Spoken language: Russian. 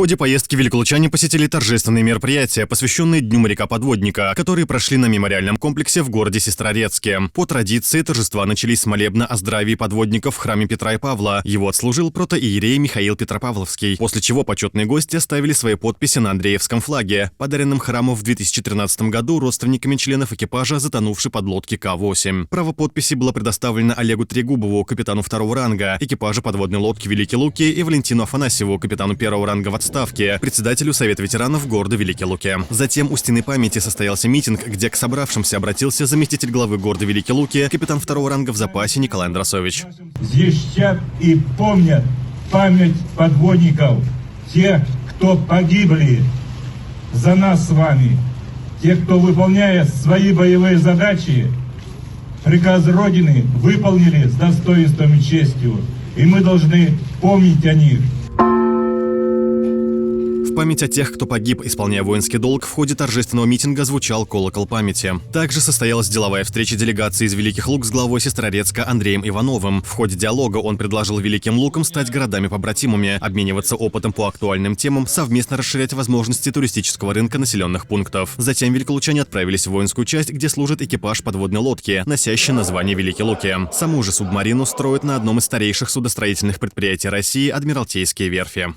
ходе поездки великолучане посетили торжественные мероприятия, посвященные Дню моряка-подводника, которые прошли на мемориальном комплексе в городе Сестрорецке. По традиции торжества начались с молебна о здравии подводников в храме Петра и Павла. Его отслужил протоиерей Михаил Петропавловский, после чего почетные гости оставили свои подписи на Андреевском флаге, подаренном храму в 2013 году родственниками членов экипажа затонувшей подлодки К-8. Право подписи было предоставлено Олегу Трегубову, капитану второго ранга экипажа подводной лодки Великий Луки, и Валентину Афанасьеву, капитану первого ранга в отставке, председателю Совета ветеранов города Великие Луки. Затем у стены памяти состоялся митинг, где к собравшимся обратился заместитель главы города Великие Луки, капитан второго ранга в запасе Николай Андросович. Здесь чтят и помнят память подводников, тех, кто погибли за нас с вами, тех, кто, выполняя свои боевые задачи, приказ Родины выполнили с достоинством и честью, и мы должны помнить о них. В память о тех, кто погиб, исполняя воинский долг, в ходе торжественного митинга звучал колокол памяти. Также состоялась деловая встреча делегации из Великих Лук с главой Сестрорецка Андреем Ивановым. В ходе диалога он предложил Великим Лукам стать городами-побратимами, обмениваться опытом по актуальным темам, совместно расширять возможности туристического рынка населенных пунктов. Затем великолучане отправились в воинскую часть, где служит экипаж подводной лодки, носящий название Великие Луки. Саму же субмарину строят на одном из старейших судостроительных предприятий России — Адмиралтейские верфи.